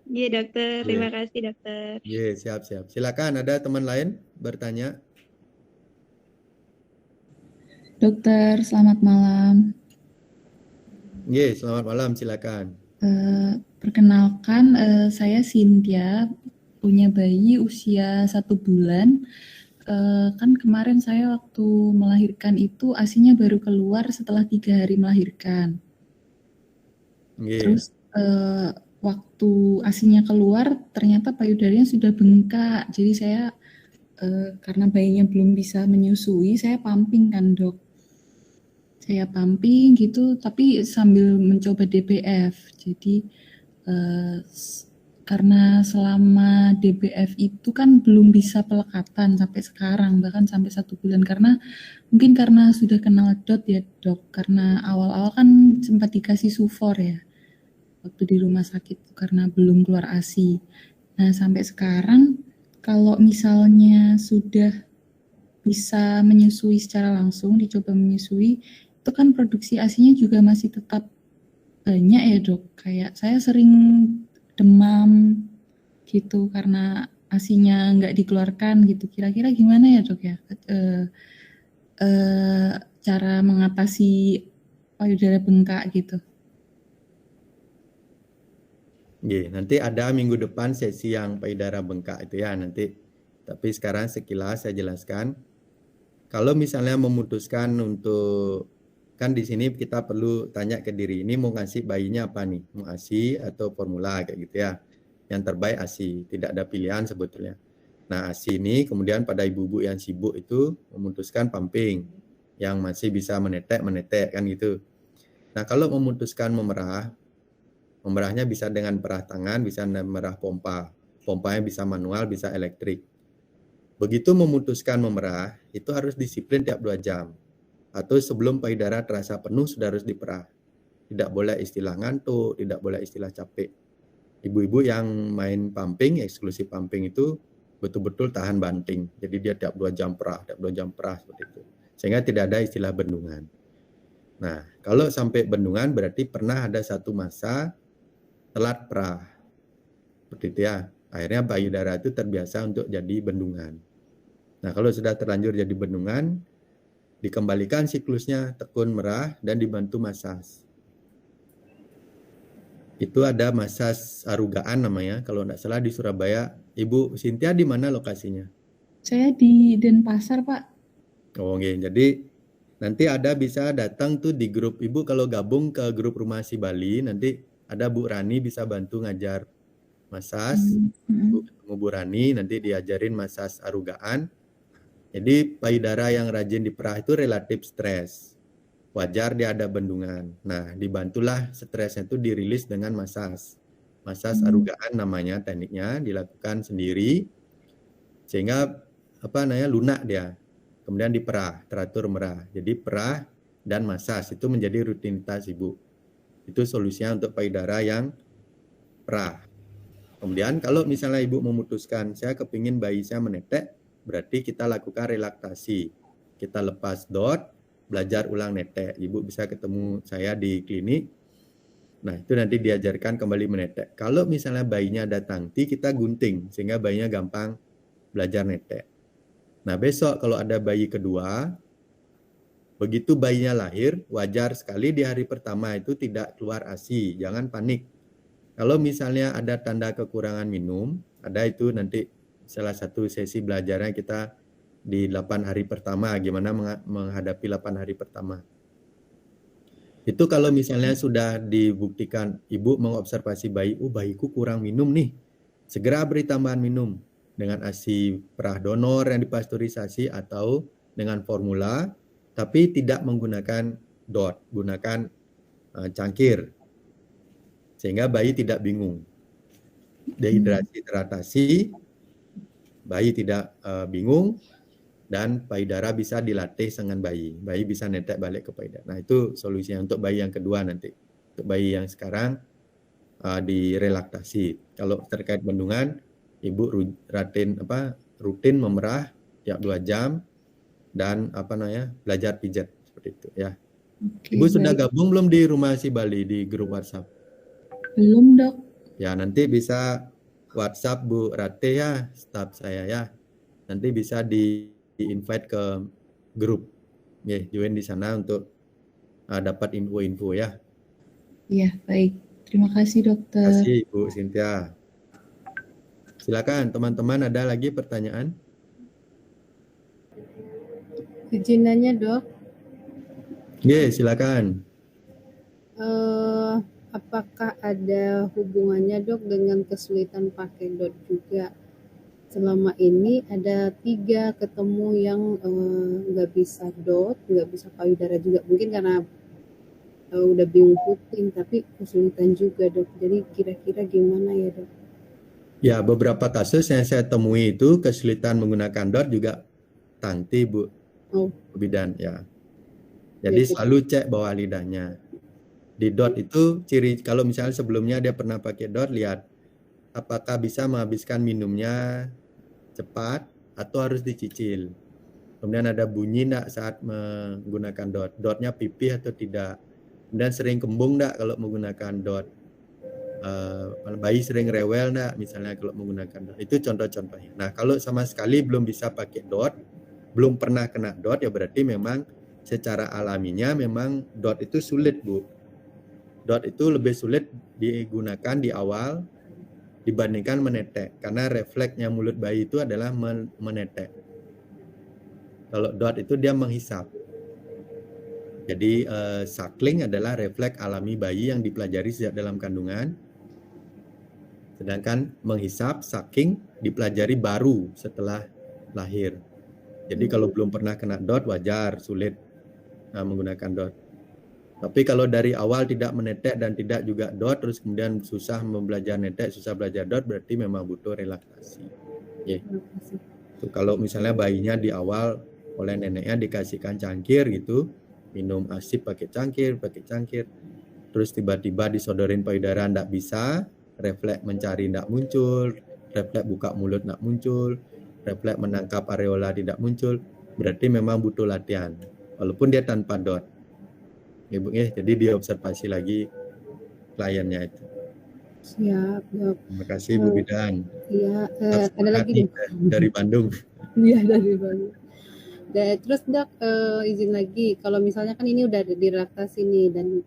Iya dokter, terima kasih dokter. Iya, siap. Silakan, ada teman lain bertanya? Dokter, selamat malam. Iya, selamat malam, silakan. Perkenalkan, saya Cynthia, punya bayi usia 1 bulan. Kan kemarin saya waktu melahirkan itu ASI-nya baru keluar setelah 3 hari melahirkan. Terus waktu ASI-nya keluar ternyata payudaranya sudah bengkak. Jadi saya karena bayinya belum bisa menyusui, saya pumping kan dok. Saya pumping gitu, tapi sambil mencoba DBF. Jadi karena selama DBF itu kan belum bisa pelekatan sampai sekarang, bahkan sampai 1 bulan. Karena mungkin karena sudah kenal DOT ya dok, karena awal-awal kan sempat dikasih sufor ya, waktu di rumah sakit karena belum keluar ASI. Nah sampai sekarang kalau misalnya sudah bisa menyusui secara langsung, dicoba menyusui, itu kan produksi ASI-nya juga masih tetap banyak ya dok. Kayak saya sering demam gitu karena ASI-nya nggak dikeluarkan gitu. Kira-kira gimana ya dok ya cara mengatasi payudara bengkak gitu? Nanti ada minggu depan sesi yang payudara bengkak itu ya nanti. Tapi sekarang sekilas saya jelaskan. Kalau misalnya memutuskan untuk, kan di sini kita perlu tanya ke diri, ini mau ngasih bayinya apa nih? Mau ASI atau formula kayak gitu ya. Yang terbaik ASI, tidak ada pilihan sebetulnya. Nah ASI ini kemudian pada ibu-ibu yang sibuk itu memutuskan pumping, yang masih bisa menetek kan gitu. Nah kalau memutuskan memerah, memerahnya bisa dengan perah tangan, bisa memerah pompa. Pompanya bisa manual, bisa elektrik. Begitu memutuskan memerah, itu harus disiplin tiap 2 jam. Atau sebelum payudara terasa penuh sudah harus diperah. Tidak boleh istilah ngantuk, tidak boleh istilah capek. Ibu-ibu yang main pumping, eksklusif pumping itu betul-betul tahan banting. Jadi dia tiap 2 jam perah, tiap 2 jam perah seperti itu. Sehingga tidak ada istilah bendungan. Nah, kalau sampai bendungan berarti pernah ada satu masa telat perah. Seperti itu ya. Akhirnya payudara itu terbiasa untuk jadi bendungan. Nah, kalau sudah terlanjur jadi bendungan, dikembalikan siklusnya, tekun merah, dan dibantu masas. Itu ada masas arugaan namanya, kalau tidak salah di Surabaya. Ibu Cynthia di mana lokasinya? Saya di Denpasar, Pak. Oh, okay. Jadi nanti ada bisa datang tuh di grup. Ibu kalau gabung ke grup Rumah ASI Bali, nanti ada Bu Rani bisa bantu ngajar masas. Bu ketemu Bu Rani, nanti diajarin masas arugaan. Jadi payudara yang rajin diperah itu relatif stres. Wajar dia ada bendungan. Nah, dibantulah stresnya itu dirilis dengan masas. Masas arugaan namanya tekniknya, dilakukan sendiri sehingga lunak dia. Kemudian diperah, teratur merah. Jadi perah dan masas itu menjadi rutinitas ibu. Itu solusinya untuk payudara yang perah. Kemudian kalau misalnya ibu memutuskan saya kepingin bayi saya menetek, berarti kita lakukan relaksasi. Kita lepas dot, belajar ulang netek. Ibu bisa ketemu saya di klinik. Nah, itu nanti diajarkan kembali menetek. Kalau misalnya bayinya ada tangti, kita gunting sehingga bayinya gampang belajar netek. Nah, besok kalau ada bayi kedua, begitu bayinya lahir, wajar sekali di hari pertama itu tidak keluar ASI. Jangan panik. Kalau misalnya ada tanda kekurangan minum, ada itu nanti salah satu sesi belajarnya kita di 8 hari pertama, gimana menghadapi 8 hari pertama. Itu kalau misalnya sudah dibuktikan ibu mengobservasi bayi, bayiku kurang minum nih, segera beri tambahan minum dengan ASI perah donor yang dipasteurisasi atau dengan formula, tapi tidak menggunakan DOT, gunakan cangkir, sehingga bayi tidak bingung. Dehidrasi teratasi, bayi tidak bingung, dan payudara bisa dilatih dengan bayi. Bayi bisa netek balik ke payudara. Nah, itu solusinya untuk bayi yang kedua nanti. Untuk bayi yang sekarang direlaksasi. Kalau terkait bendungan, ibu rutin memerah tiap 2 jam dan belajar pijat seperti itu ya. Oke, ibu sudah gabung belum di Rumah ASI Bali di grup WhatsApp? Belum, Dok. Ya, nanti bisa WhatsApp Bu Rate ya, staf saya ya. Nanti bisa di-invite ke grup. Ya, join di sana untuk dapat info-info ya. Iya, baik. Terima kasih Terima dokter. kasih Ibu Cynthia. Silakan teman-teman, ada lagi pertanyaan? Izin nanya dok, Silakan. apakah ada hubungannya dok dengan kesulitan pakai DOT juga? Selama ini ada 3 ketemu yang nggak bisa DOT, nggak bisa payudara juga. Mungkin karena udah bingung puting, tapi kesulitan juga dok. Jadi kira-kira gimana ya dok? Ya, beberapa kasus yang saya temui itu kesulitan menggunakan DOT juga tangti, Bu Oh, Bidan, ya. Jadi ya, selalu cek bawah lidahnya. Di DOT itu ciri, kalau misalnya sebelumnya dia pernah pakai DOT, lihat apakah bisa menghabiskan minumnya cepat atau harus dicicil. Kemudian ada bunyi enggak saat menggunakan DOT, DOT-nya pipih atau tidak. Kemudian sering kembung enggak kalau menggunakan DOT. Bayi sering rewel enggak misalnya kalau menggunakan DOT. Itu contoh-contohnya. Nah, kalau sama sekali belum bisa pakai DOT, belum pernah kena DOT, ya berarti memang secara alaminya memang DOT itu sulit, Bu. DOT itu lebih sulit digunakan di awal dibandingkan menetek, karena refleksnya mulut bayi itu adalah menetek. Kalau DOT itu dia menghisap. Jadi suckling adalah refleks alami bayi yang dipelajari sejak dalam kandungan. Sedangkan menghisap, sucking dipelajari baru setelah lahir. Jadi kalau belum pernah kena DOT wajar, sulit menggunakan DOT. Tapi kalau dari awal tidak menetek dan tidak juga DOT, terus kemudian susah belajar netek, susah belajar DOT, berarti memang butuh relaksasi. Tuh, kalau misalnya bayinya di awal oleh neneknya dikasihkan cangkir gitu, minum ASI pakai cangkir, terus tiba-tiba disodorin payudara enggak bisa, refleks mencari enggak muncul, refleks buka mulut enggak muncul, refleks menangkap areola tidak muncul, berarti memang butuh latihan, walaupun dia tanpa DOT. Ibu, jadi diobservasi lagi kliennya itu. siap dok. Terima kasih Bu Bidan. Iya, ada lagi dok. Dari Bandung. Iya dari Bandung. Terus dok, izin lagi, kalau misalnya kan ini udah direlaksasi nih dan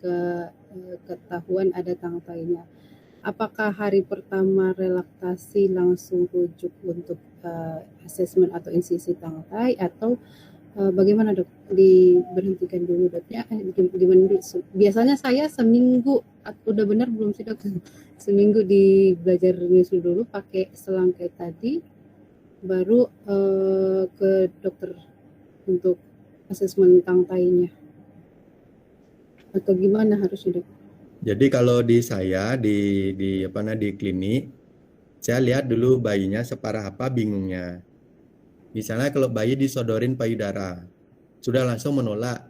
ketahuan ada tangtainya. Apakah hari pertama relaksasi langsung rujuk untuk asesmen atau insisi tangtai, atau bagaimana dok? Diberhentikan dulu doknya? Gimana dulu? Biasanya saya seminggu, udah benar belum sih dok? Seminggu di belajar nyusul dulu pakai selang kayak tadi, baru ke dokter untuk asesmen tangtainya, atau gimana harusnya dok? Jadi kalau di saya di klinik, saya lihat dulu bayinya separah apa bingungnya. Misalnya kalau bayi disodorin payudara, sudah langsung menolak.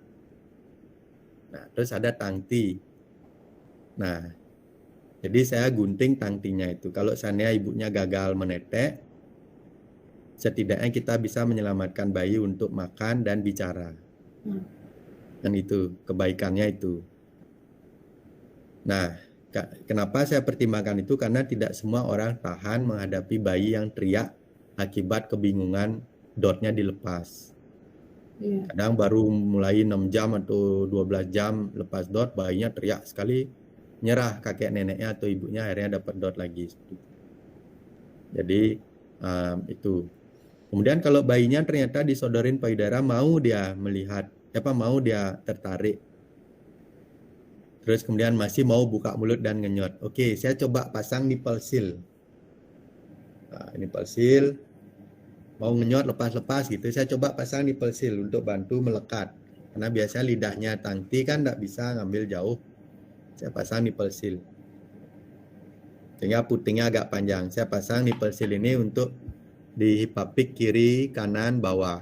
Nah, terus ada tangti. Nah, jadi saya gunting tangtinya itu. Kalau seandainya ibunya gagal menetek, setidaknya kita bisa menyelamatkan bayi untuk makan dan bicara. Dan itu kebaikannya itu. Nah, kenapa saya pertimbangkan itu? Karena tidak semua orang tahan menghadapi bayi yang teriak akibat kebingungan DOT-nya dilepas. Kadang baru mulai 6 jam atau 12 jam lepas DOT, bayinya teriak sekali, nyerah kakek neneknya atau ibunya, akhirnya dapat DOT lagi. Jadi itu. Kemudian kalau bayinya ternyata disodorin payudara, mau dia melihat, mau dia tertarik, terus kemudian masih mau buka mulut dan ngenyot. Oke, saya coba pasang nipple seal. Nah, nipple seal, mau ngenyot lepas-lepas gitu, saya coba pasang nipple seal untuk bantu melekat. Karena biasanya lidahnya tangti kan tidak bisa ngambil jauh. Saya pasang nipple seal. Sehingga putingnya agak panjang. Saya pasang nipple seal ini untuk di hipapik kiri, kanan, bawah.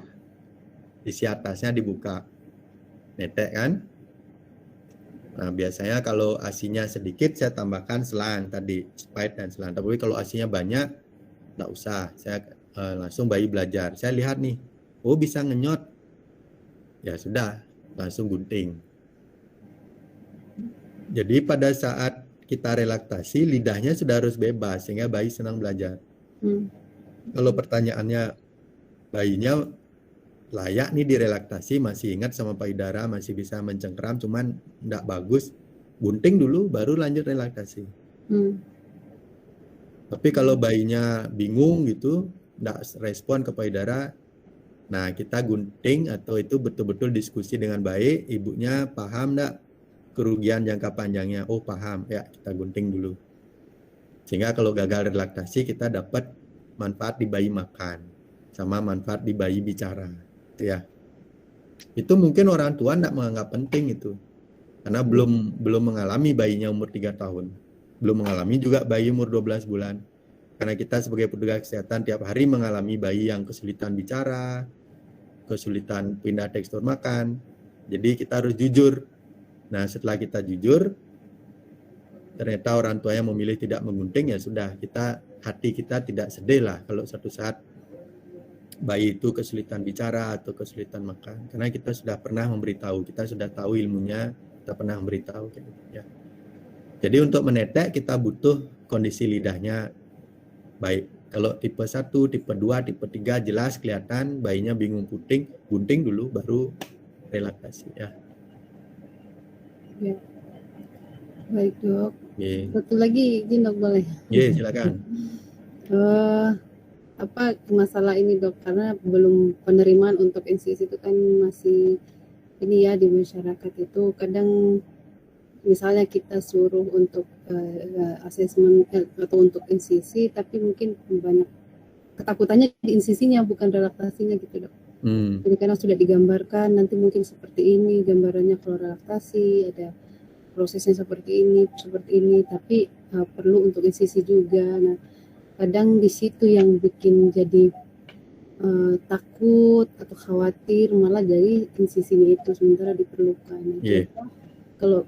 Isi atasnya dibuka. Netek kan? Nah, biasanya kalau asinya sedikit saya tambahkan selang tadi, spike dan selang. Tapi kalau asinya banyak, enggak usah. Saya langsung bayi belajar. Saya lihat nih, oh bisa ngenyot. Ya sudah, langsung gunting. Jadi pada saat kita relaksasi, lidahnya sudah harus bebas sehingga bayi senang belajar. Kalau pertanyaannya bayinya layak nih direlaksasi, masih ingat sama payudara, masih bisa mencengkeram, cuman enggak bagus, gunting dulu baru lanjut relaksasi. Tapi kalau bayinya bingung gitu, enggak respon ke payudara, nah kita gunting atau itu betul-betul diskusi dengan baik, ibunya paham enggak kerugian jangka panjangnya? Oh paham, ya kita gunting dulu. Sehingga kalau gagal relaksasi kita dapat manfaat di bayi makan sama manfaat di bayi bicara, gitu ya. Itu mungkin orang tua enggak menganggap penting itu. Karena belum mengalami bayinya umur 3 tahun. Belum mengalami juga bayi umur 12 bulan. Karena kita sebagai petugas kesehatan tiap hari mengalami bayi yang kesulitan bicara, kesulitan pindah tekstur makan. Jadi kita harus jujur. Nah, setelah kita jujur, ternyata orang tuanya memilih tidak menggunting, ya sudah, hati kita tidak sedih lah kalau suatu saat bayi itu kesulitan bicara atau kesulitan makan. Karena kita sudah pernah memberitahu, kita sudah tahu ilmunya, kita pernah memberitahu. Ya. Jadi untuk menetek kita butuh kondisi lidahnya baik. Kalau tipe 1, tipe 2, tipe 3 jelas kelihatan bayinya bingung puting, gunting dulu baru relaksasi ya. Ya. Baik dok. Yeah. Satu lagi izin dok boleh? Iya silakan. Apa masalah ini dok, karena belum penerimaan untuk NCC itu kan masih ini ya di masyarakat itu kadang misalnya kita suruh untuk asesmen atau untuk NCC tapi mungkin banyak ketakutannya di NCC-nya bukan relaksasinya gitu dok. Jadi karena sudah digambarkan nanti mungkin seperti ini gambarannya kalau relaksasi ada prosesnya seperti ini tapi perlu untuk NCC juga. Nah kadang di situ yang bikin jadi takut atau khawatir malah dari NCC-nya itu sementara diperlukan. Yeah. Kalau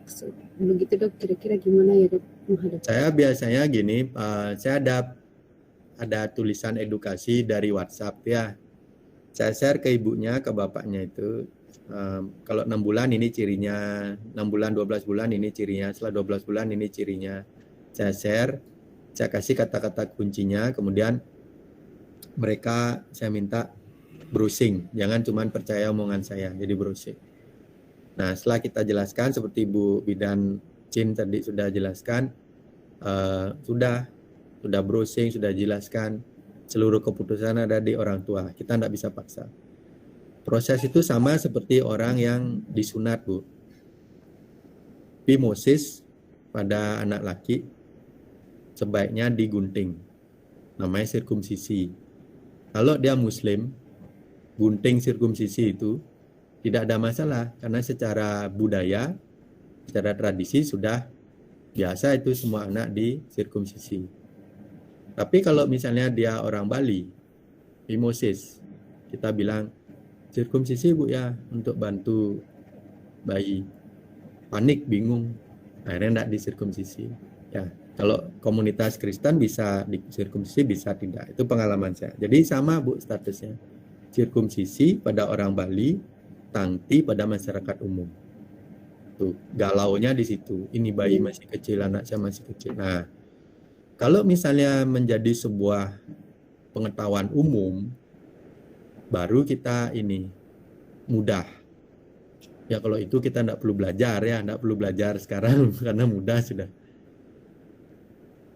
begitu dok kira-kira gimana ya dok menghadapi? Saya biasanya gini, saya ada tulisan edukasi dari WhatsApp ya. Saya share ke ibunya, ke bapaknya itu. Kalau 6 bulan ini cirinya, 6 bulan, 12 bulan ini cirinya, setelah 12 bulan ini cirinya. Saya share, saya kasih kata-kata kuncinya, kemudian mereka saya minta browsing. Jangan cuma percaya omongan saya, jadi browsing. Nah setelah kita jelaskan, seperti Bu Bidan Chin tadi sudah jelaskan, sudah browsing, sudah jelaskan, seluruh keputusan ada di orang tua. Kita tidak bisa paksa. Proses itu sama seperti orang yang disunat, Bu. Phimosis pada anak laki sebaiknya digunting. Namanya sirkumsisi. Kalau dia muslim, gunting sirkumsisi itu tidak ada masalah. Karena secara budaya, secara tradisi sudah biasa itu semua anak di sirkumsisi. Tapi kalau misalnya dia orang Bali, phimosis, kita bilang sirkumsisi Bu ya untuk bantu bayi. Panik, bingung, akhirnya tidak disirkumsisi. Ya, kalau komunitas Kristen bisa disirkumsisi, bisa tidak. Itu pengalaman saya. Jadi sama Bu statusnya. Sirkumsisi pada orang Bali, tangti pada masyarakat umum. Tuh, galaunya di situ. Ini bayi masih kecil, anak saya masih kecil. Nah, kalau misalnya menjadi sebuah pengetahuan umum, baru kita ini mudah. Ya kalau itu kita tidak perlu belajar ya, tidak perlu belajar sekarang karena mudah sudah.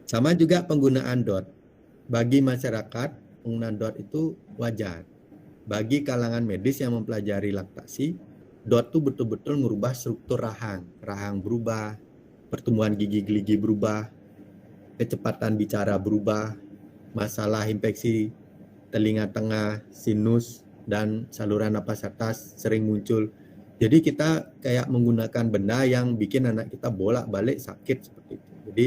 Sama juga penggunaan DOT. Bagi masyarakat, penggunaan DOT itu wajar. Bagi kalangan medis yang mempelajari laktasi, DOT itu betul-betul merubah struktur rahang. Rahang berubah, pertumbuhan gigi-gigi berubah, kecepatan bicara berubah, masalah infeksi telinga tengah, sinus, dan saluran napas atas sering muncul. Jadi kita kayak menggunakan benda yang bikin anak kita bolak-balik sakit seperti itu. Jadi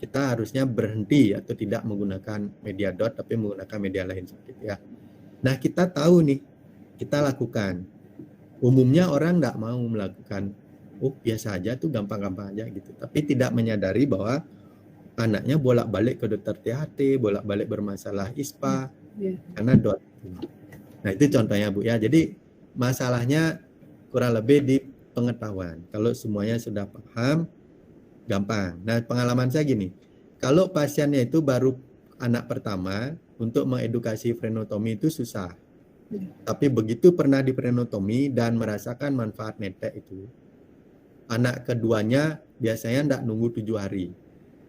kita harusnya berhenti atau tidak menggunakan media DOT tapi menggunakan media lain seperti itu ya. Nah kita tahu nih, kita lakukan. Umumnya orang nggak mau melakukan, biasa aja tuh gampang-gampang aja gitu. Tapi tidak menyadari bahwa anaknya bolak-balik ke dokter THT, bolak-balik bermasalah ISPA, karena DOT. Nah itu contohnya Bu ya. Jadi masalahnya kurang lebih di pengetahuan. Kalau semuanya sudah paham, gampang. Nah pengalaman saya gini, kalau pasiennya itu baru anak pertama, untuk mengedukasi frenotomi itu susah. Tapi begitu pernah di frenotomi dan merasakan manfaat netek itu, anak keduanya biasanya ndak nunggu 7 hari.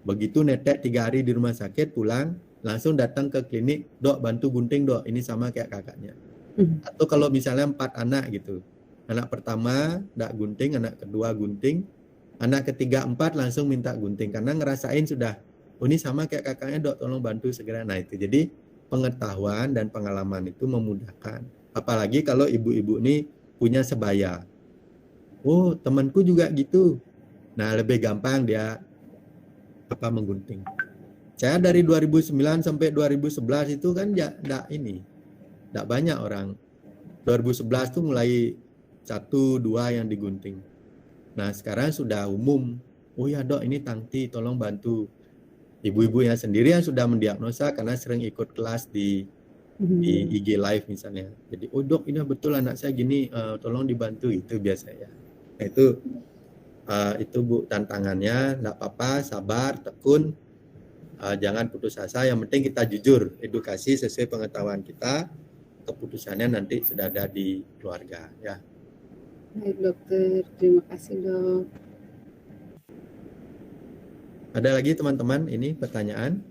Begitu netek 3 hari di rumah sakit, pulang, langsung datang ke klinik, dok bantu gunting dok, ini sama kayak kakaknya. Atau kalau misalnya 4 anak gitu, anak pertama ndak gunting, anak kedua gunting, anak ketiga 4 langsung minta gunting, karena ngerasain sudah, oh ini sama kayak kakaknya dok, tolong bantu segera. Nah itu, jadi pengetahuan dan pengalaman itu memudahkan. Apalagi kalau ibu-ibu ini punya sebaya. Oh temanku juga gitu. Nah lebih gampang dia menggunting. Saya dari 2009 sampai 2011 itu kan enggak banyak orang. 2011 tuh mulai 1-2 yang digunting. Nah, sekarang sudah umum. Oh ya, Dok, ini tangti, tolong bantu. Ibu-ibunya sendiri yang sudah mendiagnosa karena sering ikut kelas di IG Live misalnya. Jadi, oh Dok, ini betul anak saya gini, tolong dibantu, itu biasanya. Nah, itu Bu tantangannya, enggak apa-apa, sabar, tekun. Jangan putus asa, yang penting kita jujur, edukasi sesuai pengetahuan kita, keputusannya nanti sudah ada di keluarga ya. Baik dokter, terima kasih dok. Ada lagi teman-teman ini pertanyaan?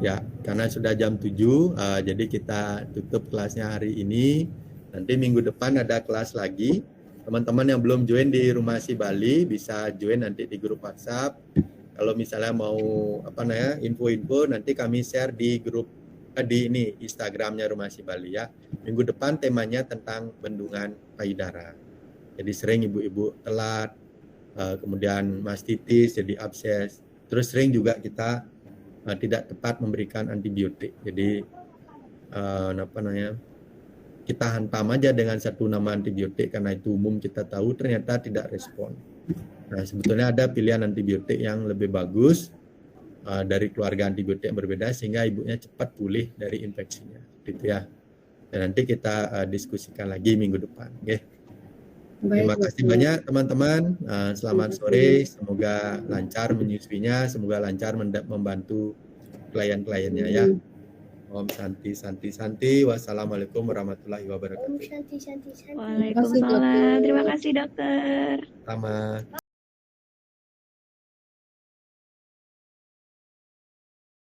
Ya, karena sudah jam 7, jadi kita tutup kelasnya hari ini. Nanti minggu depan ada kelas lagi. Teman-teman yang belum join di Rumasi Bali bisa join nanti di grup WhatsApp. Kalau misalnya mau info-info nanti kami share di grup di Instagramnya Rumasi Bali ya. Minggu depan temanya tentang bendungan payudara. Jadi sering ibu-ibu telat, kemudian mastitis jadi abses. Terus sering juga kita tidak tepat memberikan antibiotik. Jadi kita hantam aja dengan satu nama antibiotik karena itu umum kita tahu, ternyata tidak respon. Nah, sebetulnya ada pilihan antibiotik yang lebih bagus dari keluarga antibiotik yang berbeda sehingga ibunya cepat pulih dari infeksinya. Gitu ya. Dan nanti kita diskusikan lagi minggu depan. Okay. Terima kasih banyak teman-teman. Selamat sore. Semoga lancar menyusuinya, semoga lancar membantu klien-kliennya ya. Om Santi Santi Santi. Wassalamualaikum warahmatullahi wabarakatuh. Waalaikumsalam. Terima kasih dokter. Sama.